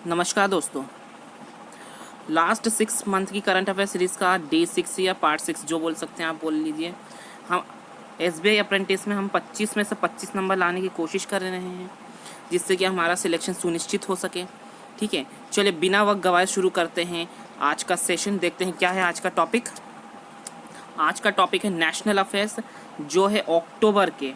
नमस्कार दोस्तों। Last 6 month की करंट अफेयर सीरीज़ का डे 6 या पार्ट 6 जो बोल सकते हैं आप बोल लीजिए। हम SBI अप्रेंटिस में हम 25 में से 25 नंबर लाने की कोशिश कर रहे हैं, जिससे कि हमारा सिलेक्शन सुनिश्चित हो सके। ठीक है, चलिए बिना वक्त गवाए शुरू करते हैं आज का सेशन। देखते हैं क्या है आज का टॉपिक। आज का टॉपिक है नेशनल अफेयर्स, जो है अक्टूबर के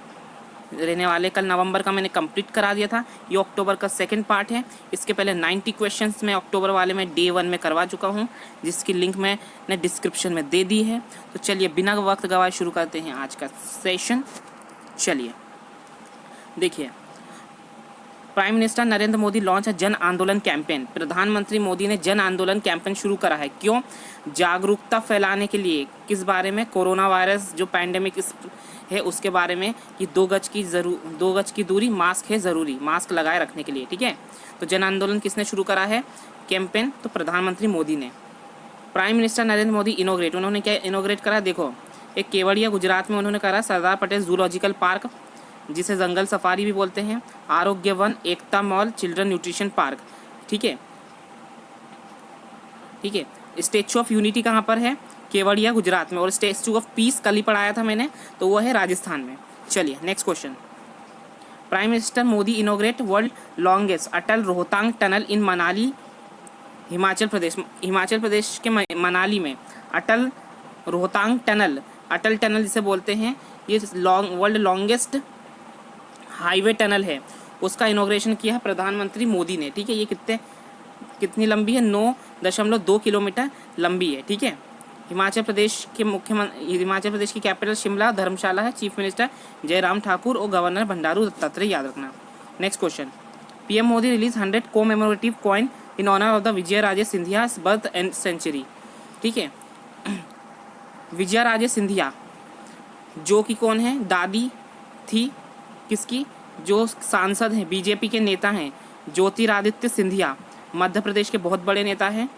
रहने वाले। कल नवंबर का मैंने कंप्लीट करा दिया था, ये अक्टूबर का सेकंड पार्ट है। इसके पहले 90 क्वेश्चंस मैं अक्टूबर वाले में डे 1 में करवा चुका हूँ, जिसकी लिंक मैंने डिस्क्रिप्शन में दे दी है। तो चलिए बिना वक्त गवाए शुरू करते हैं आज का सेशन। चलिए देखिए, prime minister Narendra Modi launch है जन आंदोलन कैंपेन। प्रधानमंत्री मोदी ने जन आंदोलन कैंपेन शुरू करा है। क्यों? जागरूकता फैलाने के लिए। किस बारे में? कोरोना वायरस जो पैंडेमिक है उसके बारे में कि 2 गज की दूरी, मास्क है ज़रूरी, मास्क लगाए रखने के लिए। ठीक है, तो जन आंदोलन किसने शुरू करा है कैंपेन? तो प्रधानमंत्री मोदी ने। प्राइम मिनिस्टर नरेंद्र मोदी इनोग्रेट, उन्होंने क्या इनोग्रेट करा? देखो, एक केवड़िया गुजरात में उन्होंने करा सरदार पटेल जूलॉजिकल पार्क, जिसे जंगल सफारी भी बोलते हैं, आरोग्य वन, एकता मॉल, चिल्ड्रन न्यूट्रिशन पार्क। ठीक है, ठीक है। स्टैचू ऑफ यूनिटी कहाँ पर है? केवड़िया गुजरात में। और स्टैचू ऑफ पीस कल ही पढ़ाया था मैंने, तो वो है राजस्थान में। चलिए next question. Prime minister Modi inaugurate world longest Atal Rohtang tunnel in Manali, Himachal Pradesh. Himachal Pradesh के मनाली में अटल रोहतांग टनल, अटल टनल जिसे बोलते हैं, ये वर्ल्ड लॉन्गेस्ट हाईवे टनल है, उसका इनोग्रेशन किया है प्रधानमंत्री मोदी ने। ठीक है, ये कितनी लंबी है? 9.2 किलोमीटर लंबी है। ठीक है, हिमाचल प्रदेश की कैपिटल शिमला, धर्मशाला है। चीफ मिनिस्टर जयराम ठाकुर और गवर्नर बंडारू दत्तात्रेय, याद रखना। Next question. PM Modi release 100 commemorative coin in honour of the Vijay Raje Scindia birth and century. ठीक है, विजय राजे सिंधिया जो कि कौन है? दादी थी किसकी? जो सांसद हैं, बीजेपी के नेता हैं, ज्योतिरादित्य सिंधिया, मध्य प्रदेश के बहुत बड़े नेता हैं।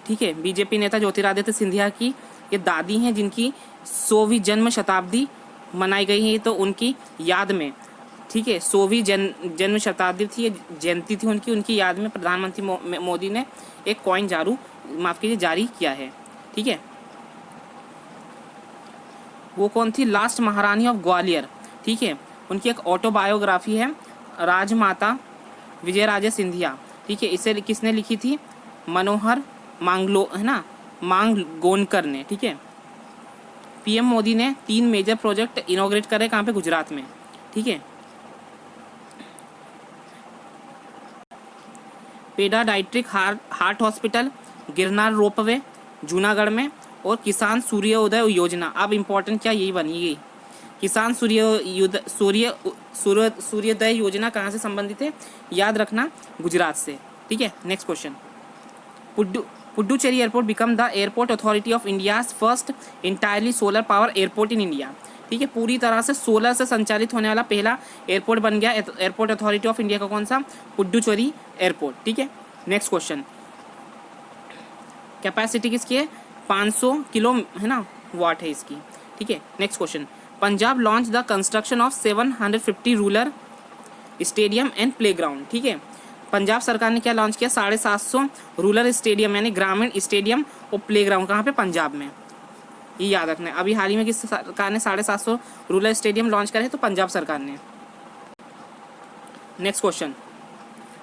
ठीक है, बीजेपी नेता ज्योतिरादित्य सिंधिया की ये दादी हैं, जिनकी 100वीं जन्म शताब्दी मनाई गई है, तो उनकी याद में। ठीक है, 100वीं जन्म शताब्दी थी, जयंती थी उनकी याद में प्रधानमंत्री मोदी ने एक कॉइन जारी किया है। ठीक है, वो कौन थी? लास्ट महारानी ऑफ ग्वालियर। ठीक है, उनकी एक ऑटोबायोग्राफी है, राजमाता विजयराजे सिंधिया। ठीक है, इसे किसने लिखी थी? मनोहर मांगलोनकर ने। ठीक है, पीएम मोदी ने 3 मेजर प्रोजेक्ट इनोग्रेट करे, कहाँ पे? गुजरात में। ठीक है, paediatric heart hospital, Girnar ropeway Junagadh में, और किसान सूर्योदय योजना। अब इम्पोर्टेंट क्या यही बनी गई, किसान सूर्योदय योजना कहाँ से संबंधित है? याद रखना, गुजरात से। ठीक है, next question. Puducherry airport become the airport authority of India's first entirely solar power airport in India. ठीक है, पूरी तरह से सोलर से संचालित होने वाला पहला एयरपोर्ट बन गया एयरपोर्ट अथॉरिटी ऑफ इंडिया का। कौन सा? पुडुचेरी एयरपोर्ट। ठीक है, नेक्स्ट क्वेश्चन। कैपेसिटी किसकी है? 500 किलो है ना, वाट है इसकी। ठीक है, next question. Punjab launch the construction of 750 rural stadium and playground. ठीक है, पंजाब सरकार ने क्या लॉन्च किया? 750 रूरल स्टेडियम यानी ग्रामीण स्टेडियम और प्लेग्राउंड। कहाँ पे? पंजाब में। ये याद रखना है। अभी हाल ही में किस सरकार ने 750 रूरल स्टेडियम लॉन्च करे? तो पंजाब सरकार ने। Next question.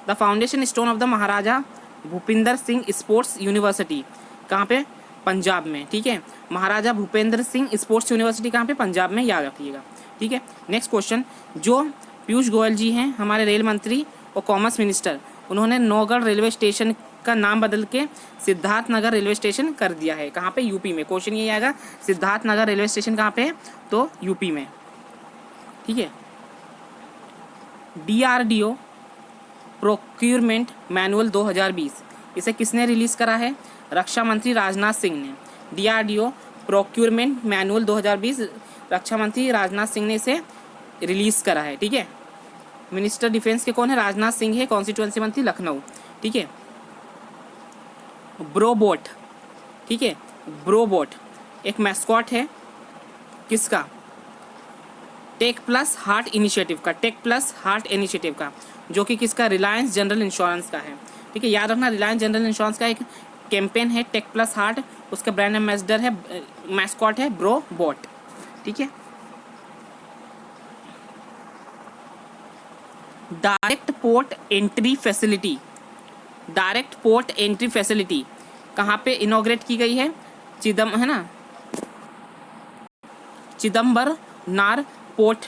The foundation stone of the Maharaja Bhupinder Singh sports university, कहाँ पे? पंजाब में। ठीक है, महाराजा भूपेंद्र सिंह स्पोर्ट्स यूनिवर्सिटी कहाँ पे? पंजाब में, याद रखिएगा। ठीक है, नेक्स्ट क्वेश्चन। जो पीयूष गोयल जी हैं, हमारे रेल मंत्री और कॉमर्स मिनिस्टर, उन्होंने नौगढ़ रेलवे स्टेशन का नाम बदल के सिद्धार्थ नगर रेलवे स्टेशन कर दिया है। कहाँ पे? यूपी में। क्वेश्चन ये आएगा, सिद्धार्थ नगर रेलवे स्टेशन कहाँ पे है? तो यूपी में। ठीक है, DRDO प्रोक्यूरमेंट मैनुअल 2020, इसे किसने रिलीज करा है? रक्षा मंत्री राजनाथ सिंह ने। DRDO प्रोक्यूरमेंट मैनुअल 2020 रक्षा मंत्री राजनाथ सिंह ने इसे रिलीज करा है। ठीक है, मिनिस्टर डिफेंस के कौन है? राजनाथ सिंह है, कॉन्स्टिट्यूएंसी मंत्री लखनऊ। ठीक है, ब्रोबोट। ठीक है, ब्रोबोट एक मैस्कॉट है, किसका? टेक प्लस हार्ट इनिशिएटिव का, टेक प्लस हार्ट इनिशिएटिव का, जो कि किसका, रिलायंस जनरल इंश्योरेंस का है। ठीक है, याद रखना, रिलायंस जनरल इंश्योरेंस का एक कैंपेन है टेक प्लस हार्ट, उसका ब्रांड एम्बेसडर है, मैस्कॉट है ब्रो बॉट। ठीक है, direct port entry facility, direct port entry facility कहाँ पे इनॉग्रेट की गई है, है ना, चिदम्बरनार पोर्ट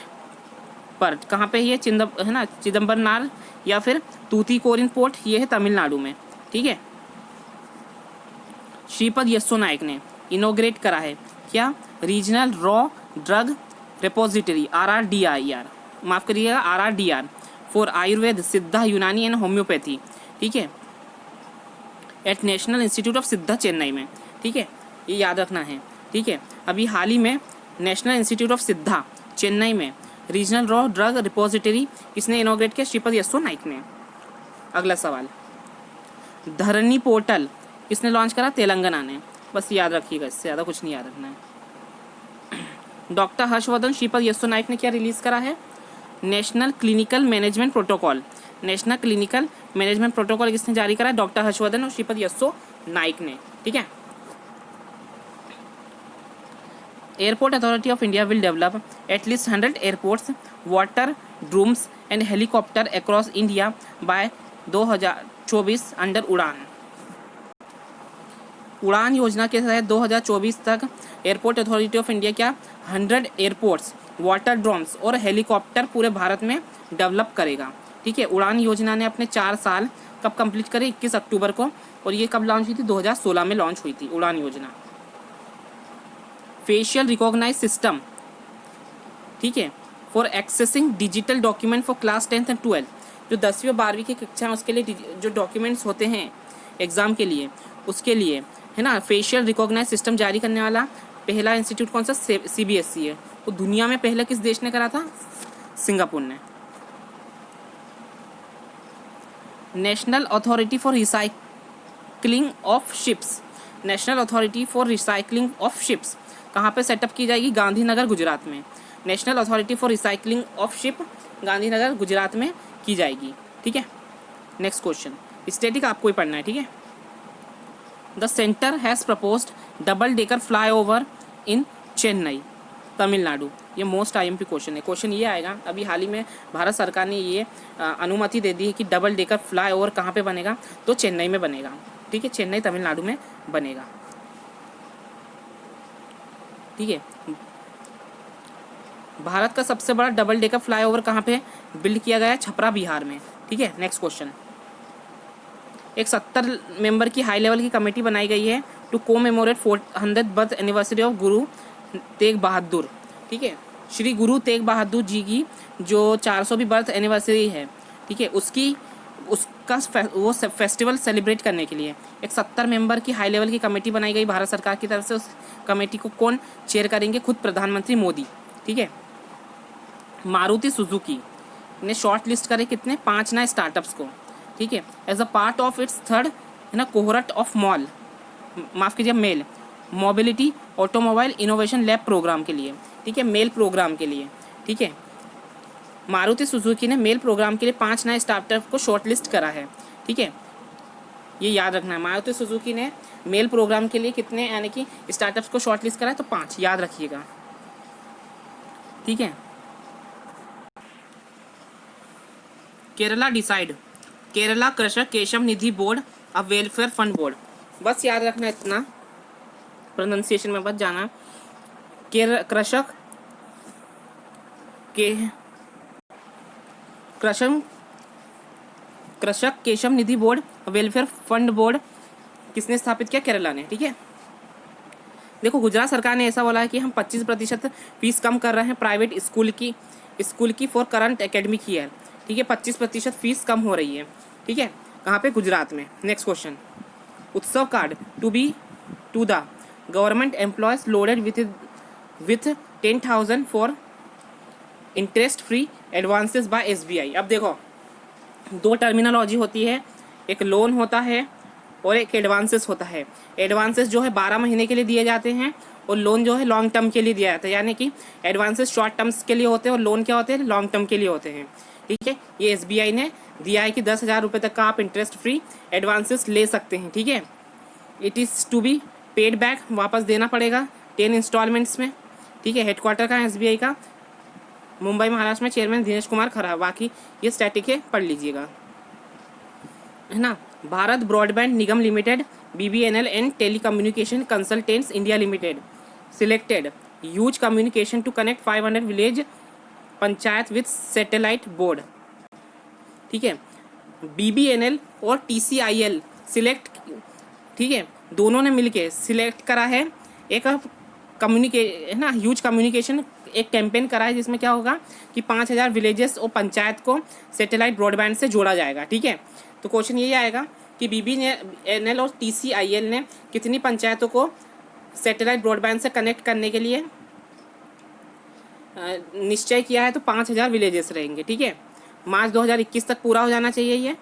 पर। कहाँ पे ये है ना, चिदम्बरनार या फिर तूतीकोरिन पोर्ट, ये है तमिलनाडु में। ठीक है, श्रीपद यस्सो नाइक ने इनोग्रेट करा है क्या, regional raw drug repository RRDR, माफ करिएगा RRDR फॉर आयुर्वेद, सिद्धा, यूनानी एंड होम्योपैथी। ठीक है, एट नेशनल इंस्टीट्यूट ऑफ सिद्धा चेन्नई में। ठीक है, ये याद रखना है। ठीक है, अभी हाल ही में नेशनल इंस्टीट्यूट ऑफ सिद्धा चेन्नई में रीजनल रॉ ड्रग रिपोजिटरी किसने इनोग्रेट किया, श्रीपद यस्सो नाइक ने। अगला सवाल, धरनी पोर्टल किसने लॉन्च करा, तेलंगाना ने। बस याद रखिएगा, इससे ज़्यादा कुछ नहीं याद रखना है। डॉक्टर हर्षवर्धन श्रीपद यस्सो नाइक ने क्या रिलीज़ करा है, national clinical management protocol. National clinical management protocol किसने जारी करा है, डॉक्टर हर्षवर्धन और श्रीपद यस्सो नाइक ने। ठीक है, airport authority of India will develop at least 100 airports, water dromes and helicopter across India by 2024 under Udan. Udan योजना के तहत 2024 तक एयरपोर्ट अथॉरिटी ऑफ इंडिया क्या 100 एयरपोर्ट्स, वाटर ड्रोम्स और हेलीकॉप्टर पूरे भारत में डेवलप करेगा। ठीक है, उड़ान योजना ने अपने 4 साल कब कंप्लीट करे, 21 अक्टूबर को, और ये कब लॉन्च हुई थी, 2016 में लॉन्च हुई थी उड़ान योजना। फेशियल रिकॉग्नाइज सिस्टम, ठीक है, for accessing digital document for class 10th and 12, जो 10वीं और 12वीं की कक्षा उसके लिए जो डॉक्यूमेंट्स होते हैं एग्ज़ाम के लिए, उसके लिए है ना, फेशियल रिकॉग्नाइज सिस्टम जारी करने वाला पहला इंस्टीट्यूट कौन सा, CBSE है। तो दुनिया में पहले किस देश ने करा था, सिंगापुर ने। National authority for recycling of ships, national authority for recycling of ships कहाँ पे सेटअप की जाएगी, गांधीनगर गुजरात में। National authority for recycling of ship Gandhinagar Gujarat में की जाएगी। ठीक है, नेक्स्ट क्वेश्चन, स्टैटिक आपको ही पढ़ना है। ठीक है, the centre has proposed double decker flyover in Chennai, Tamil Nadu. ये मोस्ट IMP क्वेश्चन है। क्वेश्चन ये आएगा, अभी हाल ही में भारत सरकार ने ये अनुमति दे दी है कि डबल डेकर फ्लाईओवर कहाँ पे बनेगा, तो चेन्नई में बनेगा। ठीक है, चेन्नई तमिलनाडु में बनेगा। ठीक है, भारत का सबसे बड़ा डबल डेकर फ्लाईओवर कहाँ पे बिल्ड किया गया है, छपरा, बिहार में। ठीक है, नेक्स्ट क्वेश्चन, एक 70 मेंबर की हाई लेवल की कमेटी बनाई गई है to commemorate 400th birth anniversary of Guru Tegh बहादुर। ठीक है, श्री गुरु तेग बहादुर जी की जो 400वीं बर्थ एनिवर्सरी है, ठीक है, उसका वो फेस्टिवल सेलिब्रेट करने के लिए एक 70 मेंबर की हाई लेवल की कमेटी बनाई गई भारत सरकार की तरफ से। उस कमेटी को कौन चेयर करेंगे, खुद प्रधानमंत्री मोदी। ठीक है, मारुति सुजुकी ने शॉर्ट लिस्ट करे कितने, 5 नए स्टार्टअप्स को। ठीक है, as a part of its third है ना कोहरट ऑफ माफ़ कीजिए MAIL mobility automobile innovation lab program के लिए। ठीक है, मेल प्रोग्राम के लिए। ठीक है, मारुति सुजुकी ने मेल प्रोग्राम के लिए 5 नए स्टार्टअप को शॉर्ट लिस्ट करा है। ठीक है, ये याद रखना है, मारुति सुजुकी ने मेल प्रोग्राम के लिए कितने यानी कि स्टार्टअप्स को शॉर्ट लिस्ट करा है, तो 5 याद रखिएगा। ठीक है, केरला डिसाइड, केरला कृषक केशव निधि बोर्ड अब वेलफेयर फंड बोर्ड। बस याद रखना इतना, प्रोनाउंसिएशन में बच जाना। कृषक केशव निधि बोर्ड वेलफेयर फंड बोर्ड किसने स्थापित किया, केरला ने। ठीक है, देखो गुजरात सरकार ने ऐसा बोला है कि हम 25% फीस कम कर रहे हैं प्राइवेट स्कूल की फॉर करंट एकेडमिक ईयर। ठीक है, 25% फीस कम हो रही है। ठीक है, कहाँ पे, गुजरात में। Next question, Utsav card to the government employees loaded with 10,000 for interest free advances by SBI। अब देखो 2 टर्मिनोलॉजी होती है, एक लोन होता है और एक एडवांसेस होता है। एडवांसेस जो है 12 महीने के लिए दिए जाते हैं और लोन जो है लॉन्ग टर्म के लिए दिया जाता है, यानी कि एडवांसेस शॉर्ट टर्म्स के लिए होते हैं और लोन क्या होते हैं, लॉन्ग टर्म के लिए होते हैं। ठीक है, ये SBI ने दिया है कि 10,000 रुपये तक का आप इंटरेस्ट फ्री एडवांसेस ले सकते हैं। ठीक है, it is to be paid back, वापस देना पड़ेगा 10 इंस्टॉलमेंट्स में। ठीक है, हेडक्वार्टर का SBI का मुंबई महाराष्ट्र में, चेयरमैन दिनेश कुमार खरा। बाकी ये स्टैटिक है, पढ़ लीजिएगा, है ना। Bharat broadband Nigam limited, BBNL and telecommunication consultants India limited selected use communication to connect 500 village panchayat with satellite board. ठीक है, BBNL और TCIL सिलेक्ट, ठीक है, दोनों ने मिलके सिलेक्ट करा है एक है ना, ह्यूज कम्युनिकेशन एक कैंपेन करा है, जिसमें क्या होगा कि 5,000 विलेजेस और पंचायत को सैटेलाइट ब्रॉडबैंड से जोड़ा जाएगा। ठीक है, तो क्वेश्चन यही आएगा कि BBNL और TCIL ने कितनी पंचायतों को सैटेलाइट ब्रॉडबैंड से कनेक्ट करने के लिए निश्चय किया है, तो 5,000 विलेजेस रहेंगे। ठीक है, मार्च 2021 तक पूरा हो जाना चाहिए, ये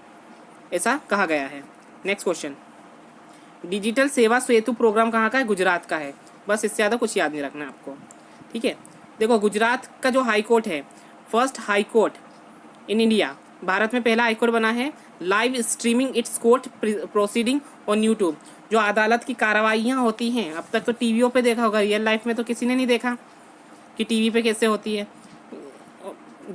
ऐसा कहा गया है। नेक्स्ट क्वेश्चन, डिजिटल सेवा सेतु प्रोग्राम कहाँ का है, गुजरात का है। बस इससे ज़्यादा कुछ याद नहीं रखना है आपको। ठीक है, देखो गुजरात का जो हाई कोर्ट है, first high court in India, Bharat में पहला हाई कोर्ट बना है, live streaming it's court proceeding on YouTube. जो अदालत की कार्रवाइयाँ होती हैं, अब तक तो टीवीओ पे देखा होगा, रियल लाइफ में तो किसी ने नहीं देखा कि टीवी पे कैसे होती है,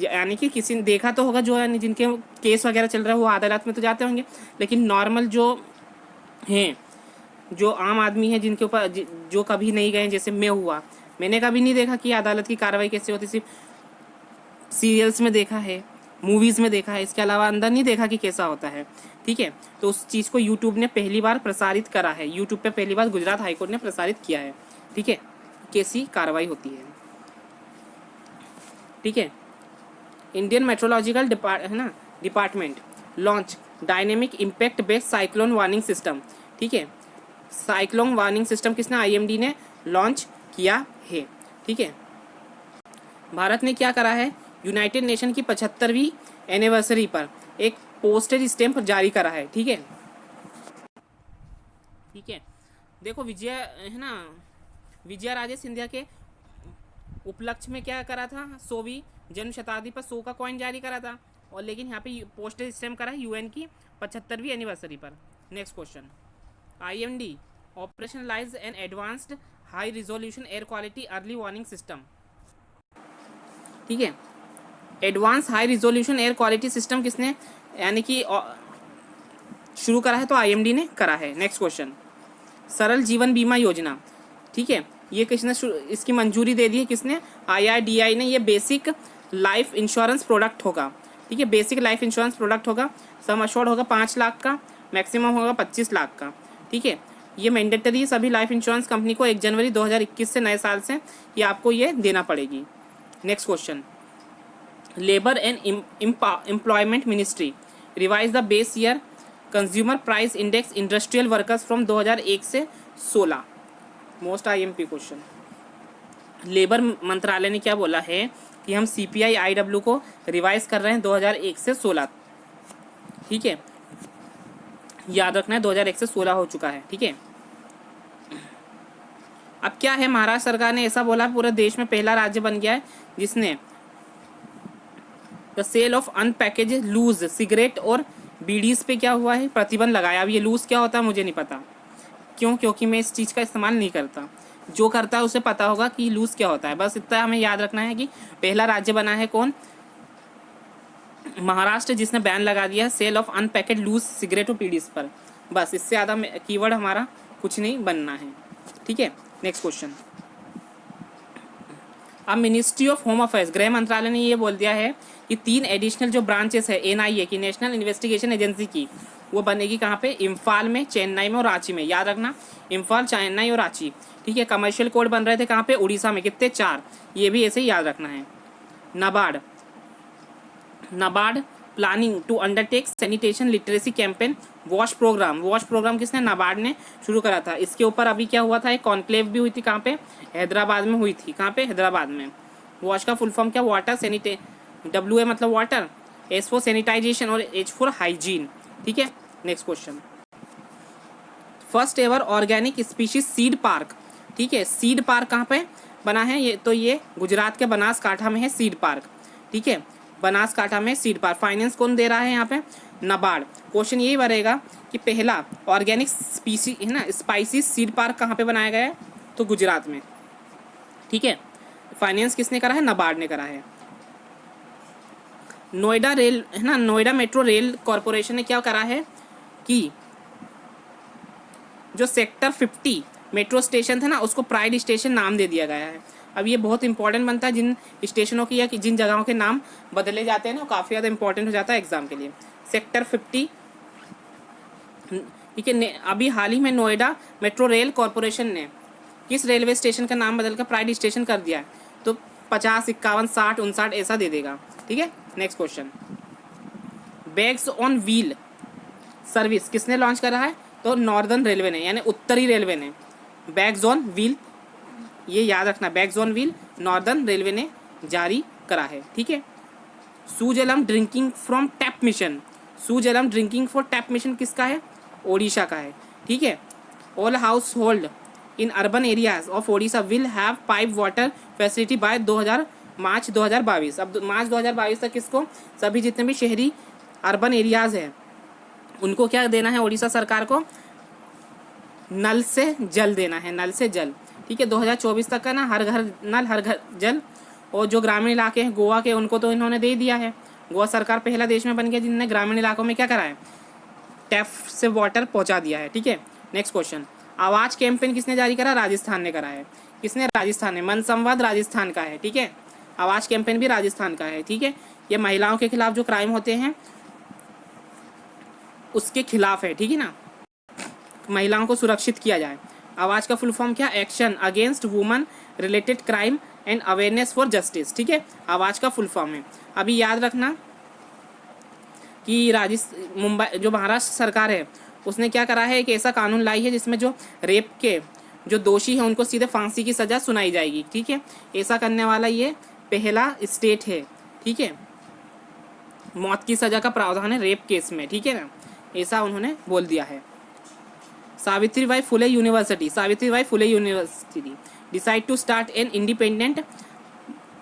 यानी कि किसी ने देखा तो होगा, जो यानी जिनके केस वगैरह चल रहा है वो अदालत में तो जाते होंगे, लेकिन नॉर्मल जो हैं, जो आम आदमी है, जिनके ऊपर जो कभी नहीं गए, जैसे मैं हुआ, मैंने कभी नहीं देखा कि अदालत की कार्रवाई कैसे होती, सिर्फ सीरियल्स में देखा है, मूवीज़ में देखा है, इसके अलावा अंदर नहीं देखा कि कैसा होता है। ठीक है, तो उस चीज़ को यूट्यूब ने पहली बार प्रसारित करा है, यूट्यूब पे पहली बार गुजरात हाईकोर्ट ने प्रसारित किया है। ठीक है, कैसी कार्रवाई होती है। ठीक है, Indian metrological department launch dynamic impact based cyclone warning system. ठीक है, साइक्लोन वार्निंग सिस्टम किसने, IMD ने लॉन्च किया है। ठीक है, भारत ने क्या करा है, यूनाइटेड नेशन की 75वीं एनिवर्सरी पर एक पोस्टेज स्टैम्प जारी करा है। ठीक है, ठीक है, देखो विजय है ना, विजया राजे सिंधिया के उपलक्ष्य में क्या करा था, 100वीं जन्म शताब्दी पर 100 का कॉइन जारी करा था, और लेकिन यहाँ पे पोस्टेज स्टैम्प करा है UN की 75वीं एनिवर्सरी पर। Next question, IMD operationalize an advanced high resolution air quality early warning system. ठीक है, advance high resolution air quality system किसने यानी कि शुरू करा है, तो IMD ने करा है। नेक्स्ट क्वेश्चन, सरल जीवन बीमा योजना। ठीक है, ये किसने इसकी मंजूरी दे दी है, किसने, IRDAI ने। ये बेसिक लाइफ इंश्योरेंस प्रोडक्ट होगा। ठीक है, बेसिक लाइफ इंश्योरेंस प्रोडक्ट होगा, सम अश्योर्ड होगा 5 लाख का, मैक्सिमम होगा 25 लाख का। ठीक है, ये मैंडेटरी सभी लाइफ इंश्योरेंस कंपनी को 1 जनवरी 2021 से नए साल से ये आपको ये देना पड़ेगी। Next question, labour and employment ministry revise the base year consumer price index industrial workers from 2001 से 16। मोस्ट IMP क्वेश्चन, लेबर मंत्रालय ने क्या बोला है कि हम CPI IW को रिवाइज कर रहे हैं 2001 से 16। ठीक है, याद रखना है 2001 से 16 हो चुका है। ठीक है, अब क्या है, महाराष्ट्र सरकार ने ऐसा बोला, पूरे देश में पहला राज्य बन गया है जिसने the sale of unpackaged loose cigarette और बीडीज पे क्या हुआ है, प्रतिबंध लगाया। अब ये लूज क्या होता है मुझे नहीं पता, क्यों, क्योंकि मैं इस चीज़ का इस्तेमाल नहीं करता, जो करता है उसे पता होगा कि लूज क्या होता है। बस इतना हमें याद रखना है कि पहला राज्य बना है कौन, महाराष्ट्र, जिसने बैन लगा दिया है सेल ऑफ अनपैकेड लूज सिगरेट और बीडीज पर। बस इससे ज़्यादा कीवर्ड हमारा कुछ नहीं बनना है। ठीक है, नेक्स्ट क्वेश्चन, अब मिनिस्ट्री ऑफ होम अफेयर्स, गृह मंत्रालय ने ये बोल दिया है कि 3 एडिशनल जो ब्रांचेस है NIA की, नेशनल इन्वेस्टिगेशन एजेंसी की, वो बनेगी कहाँ पे, इम्फाल में, चेन्नई में और रांची में। याद रखना, इम्फाल, चेन्नई और रांची। ठीक है, कमर्शियल कोड बन रहे थे कहाँ पे, उड़ीसा में, कितने, 4। ये भी ऐसे ही याद रखना है। NABARD planning to undertake sanitation literacy campaign wash program किसने, नाबार्ड ने शुरू करा था। इसके ऊपर अभी क्या हुआ था, एक कॉन्क्लेव भी हुई थी, कहाँ पे, हैदराबाद में हुई थी। कहाँ पे, हैदराबाद में। वॉश का फुल फॉर्म क्या, वाटर WA मतलब वाटर, S फॉर सैनिटाइजेशन और H फॉर हाइजीन। ठीक है, next question, first ever organic species seed park. ठीक ठीक है। सीड पार्क कहाँ पे बना है, ये तो ये गुजरात के बनासकांठा में है सीड पार्क, ठीक है, बनासकांठा में सीड पार्क। फाइनेंस कौन दे रहा है यहाँ पे, नाबार्ड। क्वेश्चन यही बनेगा कि पहला ऑर्गेनिक स्पीसी है ना स्पाइसी सीड पार्क कहाँ पे बनाया गया है, तो गुजरात में, ठीक है। फाइनेंस किसने करा है, नाबार्ड ने करा है। नोएडा रेल है ना, नोएडा मेट्रो रेल कॉरपोरेशन ने क्या करा है कि जो सेक्टर 50 मेट्रो स्टेशन था ना उसको प्राइड स्टेशन नाम दे दिया गया है। अब ये बहुत इंपॉर्टेंट बनता है, जिन स्टेशनों की या जिन जगहों के नाम बदले जाते हैं ना, वो काफ़ी ज़्यादा इंपॉर्टेंट हो जाता है एग्जाम के लिए। सेक्टर 50, ठीक है। अभी हाल ही में नोएडा मेट्रो रेल कॉरपोरेशन ने किस रेलवे स्टेशन का नाम बदलकर प्राइड स्टेशन कर दिया है, तो 50, 51, 60, 59 ऐसा दे देगा, ठीक है। Next question, bags on wheel service किसने लॉन्च करा है, तो नॉर्दर्न रेलवे ने, यानी उत्तरी रेलवे ने। बैग्स ऑन व्हील, ये याद रखना, bags on wheel northern railway ने जारी करा है, ठीक है। Sujalam drinking from tap mission, Sujalam drinking for tap mission किसका है, ओडिशा का है, ठीक है। All house hold in urban areas of Odisha will have pipe water facility by March 2022। अब मार्च 2022 तक किसको, सभी जितने भी शहरी अर्बन एरियाज हैं उनको क्या देना है, ओडिशा सरकार को नल से जल देना है, नल से जल, ठीक है। 2024 तक का ना हर घर नल हर घर जल। और जो ग्रामीण इलाके हैं गोवा के, उनको तो इन्होंने दे दिया है। गोवा सरकार पहला देश में बन गया जिन्होंने ग्रामीण इलाकों में क्या करा है, टैप से वाटर पहुंचा दिया है, ठीक है। नेक्स्ट क्वेश्चन, आवाज़ कैंपेन किसने जारी करा, राजस्थान ने करा है। किसने, राजस्थान ने। मन संवाद राजस्थान का है, ठीक है। आवाज़ कैंपेन भी राजस्थान का है, ठीक है। ये महिलाओं के खिलाफ जो क्राइम होते हैं उसके खिलाफ है, ठीक है ना, महिलाओं को सुरक्षित किया जाए। आवाज़ का फुल फॉर्म क्या, action against woman related crime and awareness for justice, ठीक है। आवाज़ का फुल फॉर्म है। अभी याद रखना कि मुंबई जो महाराष्ट्र सरकार है उसने क्या करा है, एक ऐसा कानून लाई है जिसमें जो रेप के जो दोषी हैं उनको सीधे फांसी की सज़ा सुनाई जाएगी, ठीक है। ऐसा करने वाला ये पहला स्टेट है, ठीक है। मौत की सज़ा का प्रावधान है रेप केस में, ठीक है ना, ऐसा उन्होंने बोल दिया है। Savitribai Phule university, Savitribai Phule university decide to start an independent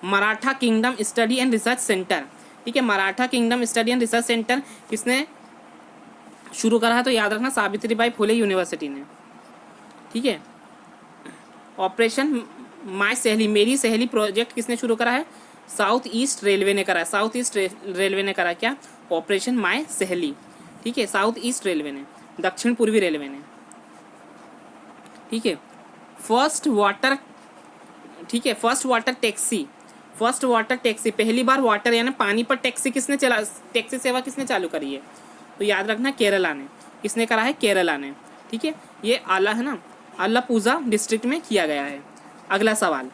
Maratha kingdom study and research centre, ठीक है। Maratha kingdom study and research centre किसने शुरू करा है, तो याद रखना सावित्रीबाई फुले यूनिवर्सिटी ने, ठीक है। ऑपरेशन माय सहेली, मेरी सहेली प्रोजेक्ट किसने शुरू करा है, साउथ ईस्ट रेलवे ने करा है। साउथ ईस्ट रेलवे ने करा क्या, ऑपरेशन माय सहेली, ठीक है। साउथ ईस्ट रेलवे ने, दक्षिण पूर्वी रेलवे ने, ठीक है। फर्स्ट वाटर, ठीक है, first water taxi, first water taxi, पहली बार वाटर यानी पानी पर टैक्सी किसने चला, टैक्सी सेवा किसने चालू करी है, तो याद रखना केरला ने। किसने करा है, केरला ने, ठीक है। ये आला है ना, आलापुझा डिस्ट्रिक्ट में किया गया है। अगला सवाल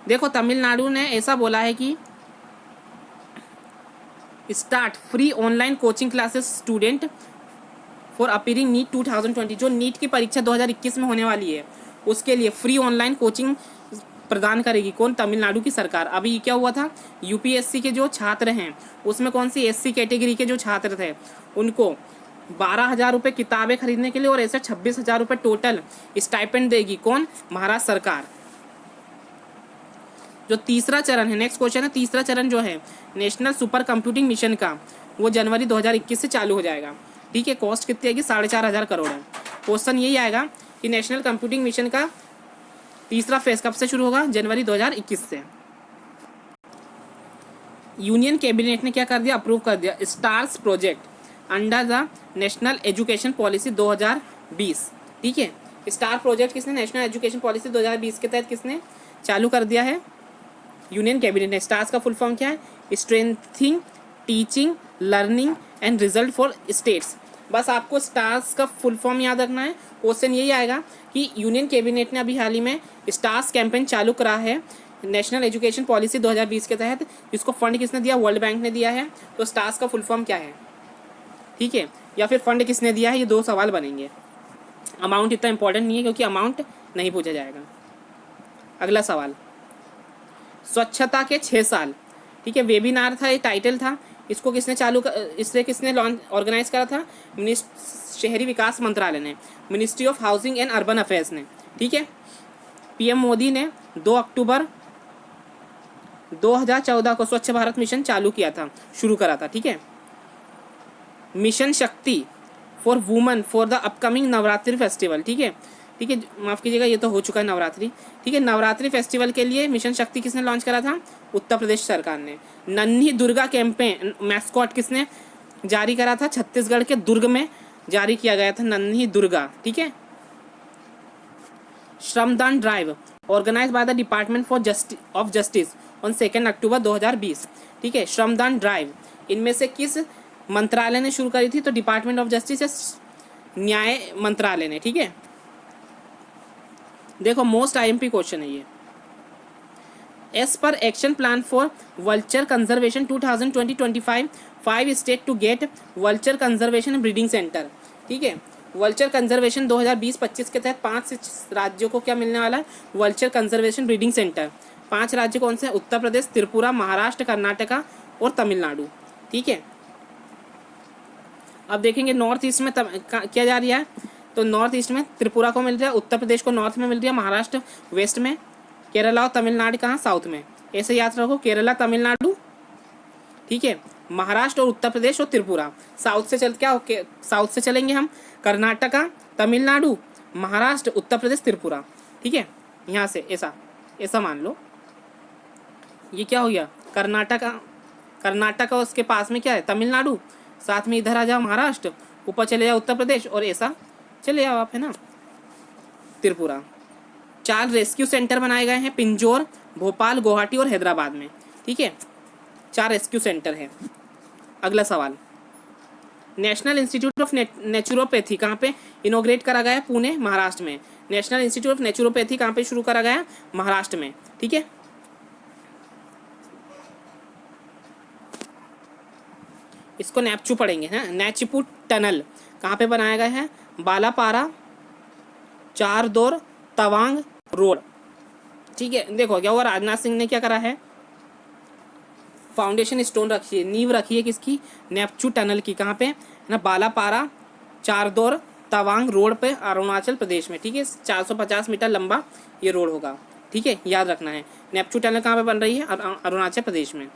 देखो, तमिलनाडु ने ऐसा बोला है कि start free online coaching classes student for appearing NEET 2020, जो नीट की परीक्षा 2021 में होने वाली है उसके लिए फ्री ऑनलाइन कोचिंग प्रदान करेगी। कौन, तमिलनाडु की सरकार। अभी क्या हुआ था, यूपीएससी के जो छात्र हैं उसमें कौन सी एससी कैटेगरी के जो छात्र थे उनको 12,000 रुपये किताबें खरीदने के लिए और ऐसे 26,000 रुपये टोटल स्टाइपेंड देगी। कौन, महाराष्ट्र सरकार। जो तीसरा चरण है, नेक्स्ट क्वेश्चन है, तीसरा चरण जो है नेशनल सुपर कंप्यूटिंग मिशन का, वो जनवरी 2021 से चालू हो जाएगा, ठीक है। कॉस्ट कितनी आएगी, 4,500 करोड़ है। क्वेश्चन यही आएगा कि नेशनल कंप्यूटिंग मिशन का तीसरा फेज कब से शुरू होगा, जनवरी 2021 से। यूनियन कैबिनेट ने क्या कर दिया, अप्रूव कर दिया stars project under the national education policy 2020, ठीक है। स्टार प्रोजेक्ट किसने, नेशनल एजुकेशन पॉलिसी 2020 के तहत किसने चालू कर दिया है, यूनियन कैबिनेट ने। स्टार्स का फुल फॉर्म क्या है, strengthening teaching learning and result for states. बस आपको स्टार्स का फुल फॉर्म याद रखना है। क्वेश्चन यही आएगा कि यूनियन कैबिनेट ने अभी हाल ही में स्टार्स कैंपेन चालू करा है नेशनल एजुकेशन पॉलिसी 2020 के तहत, जिसको फंड किसने दिया, वर्ल्ड बैंक ने दिया है। तो स्टार्स का फुल फॉर्म क्या है, ठीक है, या फिर फंड किसने दिया है, ये दो सवाल बनेंगे। अमाउंट इतना इंपॉर्टेंट नहीं है क्योंकि अमाउंट नहीं पूछा जाएगा। अगला सवाल, स्वच्छता के 6 साल, ठीक है, वेबिनार था, ये टाइटल था। इसको किसने इससे किसने ऑर्गेनाइज करा था, शहरी विकास मंत्रालय ने, ministry of housing and urban affairs ने, ठीक है। पीएम मोदी ने 2 अक्टूबर 2014 को स्वच्छ भारत मिशन चालू किया था, शुरू करा था, ठीक है। मिशन शक्ति for women for the upcoming Navratri festival, ठीक है, ठीक है, माफ़ कीजिएगा, ये तो हो चुका है नवरात्रि, ठीक है। नवरात्रि फेस्टिवल के लिए मिशन शक्ति किसने लॉन्च करा था? उत्तर प्रदेश सरकार ने। नन्ही दुर्गा कैंपेन मैस्कॉट किसने जारी करा था? छत्तीसगढ़ के दुर्ग में जारी किया गया था नन्ही दुर्गा, ठीक है। श्रमदान drive organize by the department for justice on 2 October 2020, ठीक है। श्रमदान ड्राइव इनमें से किस मंत्रालय ने शुरू करी थी? तो डिपार्टमेंट ऑफ जस्टिस या न्याय मंत्रालय ने, ठीक है। देखो मोस्ट आईएमपी क्वेश्चन है ये। As per action plan for vulture conservation 2020-25 5 state to get vulture conservation breeding centre, ठीक है। वल्चर कंजर्वेशन 2020-25 के तहत 5 राज्यों को क्या मिलने वाला है? Vulture conservation breeding centre. 5 राज्य कौन से हैं? उत्तर प्रदेश, त्रिपुरा, महाराष्ट्र, कर्नाटका और तमिलनाडु, ठीक है। अब देखेंगे नॉर्थ ईस्ट में क्या जा रही है, तो नॉर्थ ईस्ट में त्रिपुरा को मिल रहा है, उत्तर प्रदेश को नॉर्थ में मिल रही है, महाराष्ट्र वेस्ट में, केरला और तमिलनाडु कहाँ? साउथ में। ऐसे याद रखो, केरला, तमिलनाडु, ठीक है, महाराष्ट्र और उत्तर प्रदेश और त्रिपुरा। साउथ से चल क्या ओके, साउथ से चलेंगे हम, कर्नाटका, तमिलनाडु, महाराष्ट्र, उत्तर प्रदेश, त्रिपुरा, ठीक है। यहाँ से ऐसा ऐसा मान लो, ये क्या हो गया? कर्नाटका उसके पास में क्या है? तमिलनाडु, साथ में इधर आ जाओ महाराष्ट्र, ऊपर चले जाओ उत्तर प्रदेश और ऐसा चले जाओ आप, है ना, त्रिपुरा। 4 रेस्क्यू सेंटर बनाए गए हैं पिंजौर, भोपाल, गुवाहाटी और हैदराबाद में, ठीक है। 4 रेस्क्यू सेंटर है। अगला सवाल, नेशनल इंस्टीट्यूट ऑफ नेचुरोपैथी कहाँ पे इनोग्रेट करा गया है? पुणे, महाराष्ट्र में। नेशनल इंस्टीट्यूट ऑफ नेचुरोपैथी कहाँ पे शुरू करा गया है? महाराष्ट्र में, ठीक है। इसको नैपचू पढ़ेंगे, हैं। नैचपू टनल कहाँ पे बनाया गया है? बालापारा, चारदोर, तवांग रोड, ठीक है। देखो क्या हुआ, राजनाथ सिंह ने क्या करा है? फाउंडेशन स्टोन रखी है, नींव रखी है किसकी? नैपचू टनल की। कहाँ पे? ना बालापारा, चारदोर, तवांग रोड पे, अरुणाचल प्रदेश में, ठीक है। 450 मीटर लंबा ये रोड होगा, ठीक है, याद रखना है। नैपचू टनल कहाँ पे बन रही है? अरुणाचल प्रदेश में।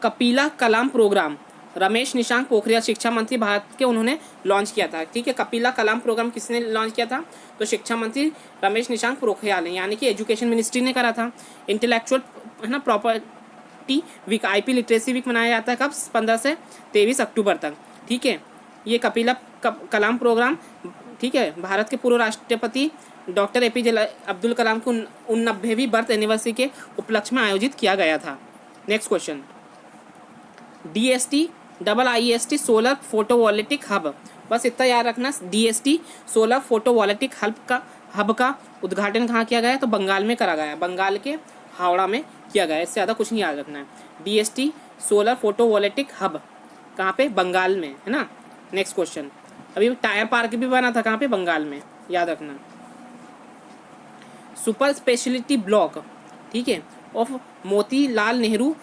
कपिला कलाम प्रोग्राम रमेश निशांक पोखरियाल शिक्षा मंत्री भारत के उन्होंने लॉन्च किया था, ठीक है। कपिला कलाम प्रोग्राम किसने लॉन्च किया था? तो शिक्षा मंत्री रमेश निशांक पोखरियाल ने, यानी कि एजुकेशन मिनिस्ट्री ने करा था। इंटेलेक्चुअल है ना property week, IP literacy week मनाया जाता है कब? 15 से 23 अक्टूबर तक, ठीक है। ये कपिला कलाम प्रोग्राम, ठीक है, भारत के पूर्व राष्ट्रपति डॉक्टर APJ अब्दुल कलाम को 89वीं बर्थ एनिवर्सरी के उपलक्ष्य में आयोजित किया गया था। Next question, DST IIST solar photovoltaic hub, बस इतना याद रखना। DST सोलर फोटोवोल्टिक हब का उद्घाटन कहाँ किया गया है? तो बंगाल में करा गया है, बंगाल के हावड़ा में किया गया है। इससे ज़्यादा कुछ नहीं याद रखना है। DST सोलर फोटोवोल्टिक हब कहाँ पे? बंगाल में, है ना। नेक्स्ट क्वेश्चन, अभी टायर पार्क भी बना था कहाँ पे? बंगाल में, याद रखना। सुपर स्पेशलिटी ब्लॉक, ठीक है, of Motilal Nehru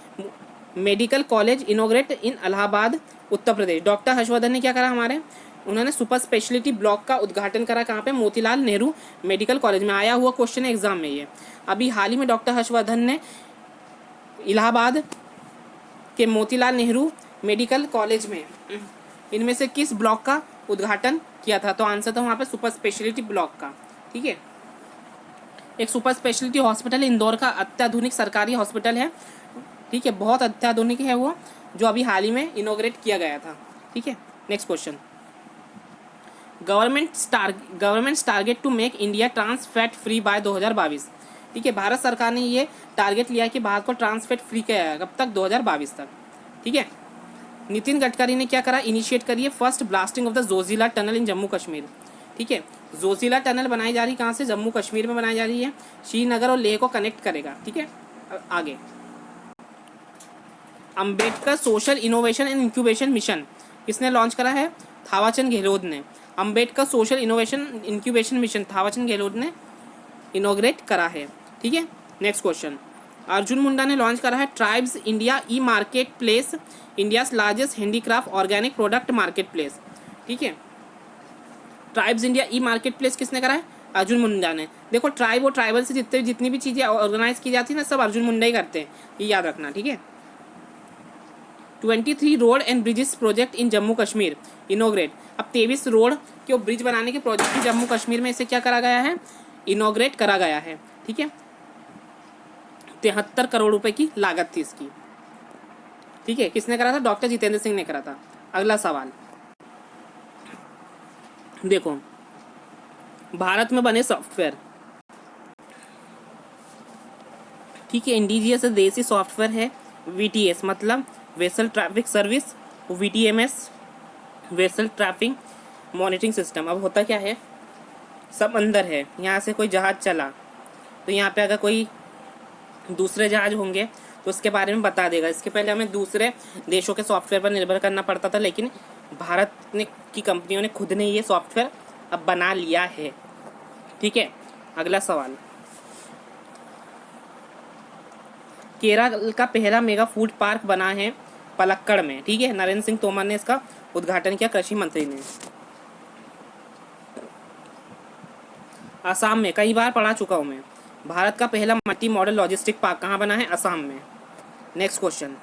medical college इनोग्रेट in Allahabad, Uttar Pradesh. Doctor Harshvardhan ने क्या करा हमारे? उन्होंने सुपर स्पेशलिटी ब्लॉक का उद्घाटन करा कहाँ पे? मोतीलाल नेहरू मेडिकल कॉलेज में। आया हुआ क्वेश्चन है एग्जाम में ये। अभी हाल ही में डॉक्टर हर्षवर्धन ने इलाहाबाद के मोतीलाल नेहरू मेडिकल कॉलेज में इनमें से किस ब्लॉक का उद्घाटन किया था? तो आंसर था वहाँ पे सुपर स्पेशलिटी ब्लॉक का, ठीक है। एक सुपर स्पेशलिटी हॉस्पिटल इंदौर का अत्याधुनिक सरकारी हॉस्पिटल है, ठीक है, बहुत अत्याधुनिक है वो, जो अभी हाल ही में इनोग्रेट किया गया था, ठीक है। Next question, government target to make India trans fat free by 2022, ठीक है। भारत सरकार ने ये टारगेट लिया कि भारत को ट्रांस फैट फ्री किया है, कब तक? 2022 तक, ठीक है। नितिन गडकरी ने क्या करा? इनिशिएट करी है first blasting of the Zoji La tunnel इन जम्मू कश्मीर, ठीक है। जोजिला टनल बनाई जा रही कहाँ से? जम्मू कश्मीर में बनाई जा रही है, श्रीनगर और लेह को कनेक्ट करेगा, ठीक है। आगे, Ambedkar social innovation and incubation mission किसने लॉन्च करा है? थावरचंद गहलोत ने। Ambedkar social innovation incubation mission Thawarchand Gehlot ने इनोग्रेट करा है, ठीक है। नेक्स्ट क्वेश्चन, अर्जुन मुंडा ने लॉन्च करा है tribes India e marketplace, India's largest handicraft organic product marketplace, ठीक है। Tribes India e marketplace किसने करा है? अर्जुन मुंडा ने। देखो ट्राइब और ट्राइबल से जितनी भी चीज़ें ऑर्गेनाइज की जाती है ना, सब अर्जुन मुंडा ही करते हैं, ये याद रखना, ठीक है। 23 road and bridges project in Jammu Kashmir इनोग्रेट। अब 23 रोड के ब्रिज बनाने के प्रोजेक्ट की जम्मू कश्मीर में इसे क्या करा गया है, इनोग्रेट करा गया है, ठीक है। 73 करोड़ रुपए की लागत थी इसकी, ठीक है। किसने करा था, डॉक्टर जितेंद्र सिंह ने करा था। अगला सवाल देखो, भारत में बने सॉफ्टवेयर, ठीक है, इंडिजियस देसी सॉफ्टवेयर है VTS मतलब vessel traffic service, VTMS vessel traffic monitoring system. अब होता क्या है, सब अंदर है, यहाँ से कोई जहाज़ चला तो यहाँ पे अगर कोई दूसरे जहाज होंगे तो उसके बारे में बता देगा। इसके पहले हमें दूसरे देशों के सॉफ्टवेयर पर निर्भर करना पड़ता था, लेकिन भारत ने की कंपनियों ने खुद ने ये सॉफ्टवेयर अब बना लिया है, ठीक है। अगला सवाल, केरल का पहला मेगा फूड पार्क बना है पलक्कड़ में, ठीक है। नरेंद्र सिंह तोमर ने इसका उद्घाटन किया, कृषि मंत्री ने। असम में, कई बार पढ़ा चुका हूँ मैं, भारत का पहला मल्टी मॉडल लॉजिस्टिक पार्क कहाँ बना है, असम में। नेक्स्ट क्वेश्चन,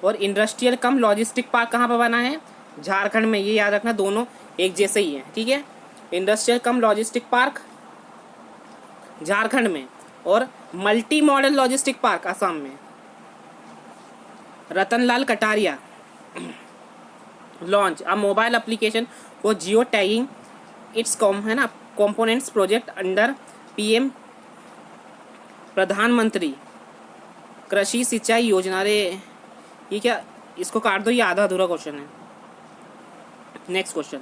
और इंडस्ट्रियल कम लॉजिस्टिक पार्क कहाँ पर बना है, झारखंड में। ये याद रखना, दोनों एक जैसे ही हैं, ठीक है। Industrial cum logistic park Jharkhand में और multi modal logistic park Assam में। Ratanlal Kataria launch a mobile application for geotagging its है ना कंपोनेंट्स प्रोजेक्ट अंडर PM प्रधानमंत्री कृषि सिंचाई योजना। रे ये क्या, इसको काट दो, ये आधा अधूरा क्वेश्चन है। Next question,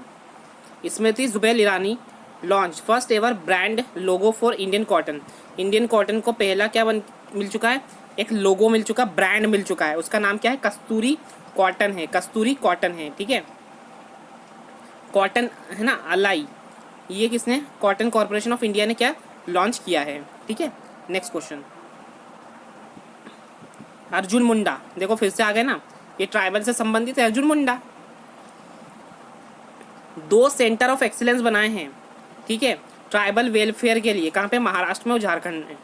Smriti Jubail Irani launch first ever brand logo for Indian cotton. Indian cotton को पहला क्या मिल चुका है, एक लोगो मिल चुका, ब्रांड मिल चुका है, उसका नाम क्या है, कस्तूरी कॉटन है, कस्तूरी कॉटन है, ठीक है। कॉटन है ना, अलाई, ये किसने, कॉटन कॉर्पोरेशन ऑफ इंडिया ने क्या लॉन्च किया है, ठीक है। नेक्स्ट क्वेश्चन, अर्जुन मुंडा, देखो फिर से आ गए ना, ये ट्राइबल से संबंधित है। Arjun Munda 2 centre of excellence बनाए हैं, ठीक है, ट्राइबल वेलफेयर के लिए। कहाँ पे, महाराष्ट्र में और झारखंड में।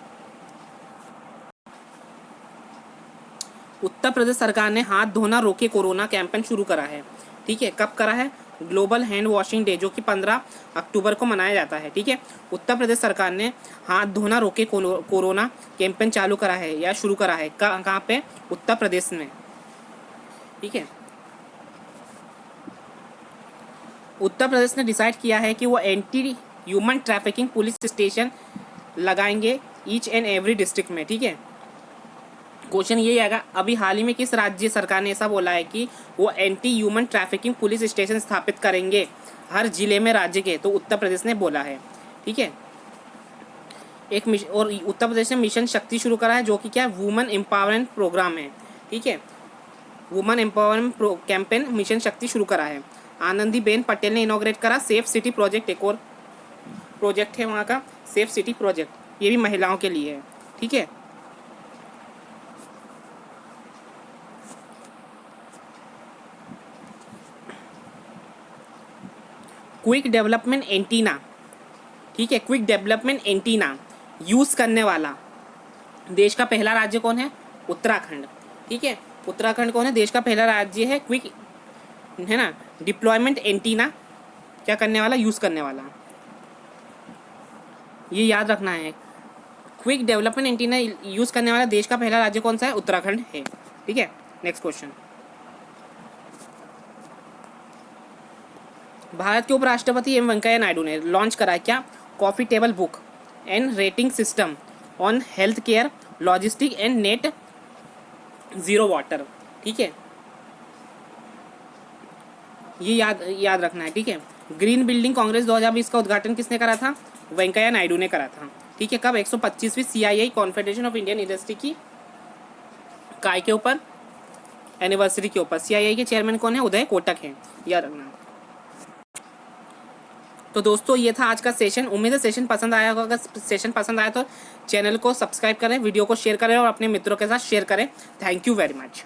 उत्तर प्रदेश सरकार ने हाथ धोना रोके कोरोना कैंपेन शुरू करा है, ठीक है। कब करा है, ग्लोबल हैंड वॉशिंग डे, जो कि 15 अक्टूबर को मनाया जाता है, ठीक है। उत्तर प्रदेश सरकार ने हाथ धोना रोके कोरोना कैंपेन चालू करा है या शुरू करा है, कहाँ पे, उत्तर प्रदेश में, ठीक है। उत्तर प्रदेश ने डिसाइड किया है कि वो anti human trafficking police station लगाएंगे ईच एंड एवरी डिस्ट्रिक्ट में, ठीक है। क्वेश्चन ये आएगा, अभी हाल ही में किस राज्य सरकार ने ऐसा बोला है कि वो anti human trafficking police station स्थापित करेंगे हर जिले में राज्य के, तो उत्तर प्रदेश ने बोला है, ठीक है। एक मिशन, और उत्तर प्रदेश ने मिशन शक्ति शुरू करा है, जो कि क्या है, वुमेन एम्पावरमेंट प्रोग्राम है, ठीक है। वुमेन एम्पावरमेंट कैंपेन मिशन शक्ति शुरू करा है। आनंदीबेन पटेल ने इनॉग्रेट करा सेफ सिटी प्रोजेक्ट, एक और प्रोजेक्ट है वहाँ का सेफ सिटी प्रोजेक्ट, ये भी महिलाओं के लिए है, ठीक है। क्विक डेवलपमेंट एंटीना, ठीक है, क्विक डेवलपमेंट एंटीना यूज़ करने वाला देश का पहला राज्य कौन है, उत्तराखंड, ठीक है। उत्तराखंड कौन है, देश का पहला राज्य है क्विक, है ना, डिप्लॉयमेंट एंटीना क्या करने वाला, यूज़ करने वाला, ये याद रखना है। क्विक डेवलपमेंट एंटीना यूज़ करने वाला देश का पहला राज्य कौन सा है, उत्तराखंड है, ठीक है। नेक्स्ट क्वेश्चन, भारत के उपराष्ट्रपति एम वेंकैया नायडू ने लॉन्च करा है क्या, coffee table book and rating system on health care logistic and net zero water, ठीक है। ये याद रखना है, ठीक है। ग्रीन बिल्डिंग कांग्रेस 2020 का उद्घाटन किसने करा था, वेंकैया नायडू ने करा था, ठीक है। कब, 125वीं CII confederation of Indian industry की काय के ऊपर, एनिवर्सरी के ऊपर। CII के चेयरमैन कौन है, उदय कोटक हैं, याद रखना। तो दोस्तों ये था आज का सेशन, उम्मीद है सेशन पसंद आया होगा। अगर सेशन पसंद आया तो चैनल को सब्सक्राइब करें, वीडियो को शेयर करें और अपने मित्रों के साथ शेयर करें। Thank you very much.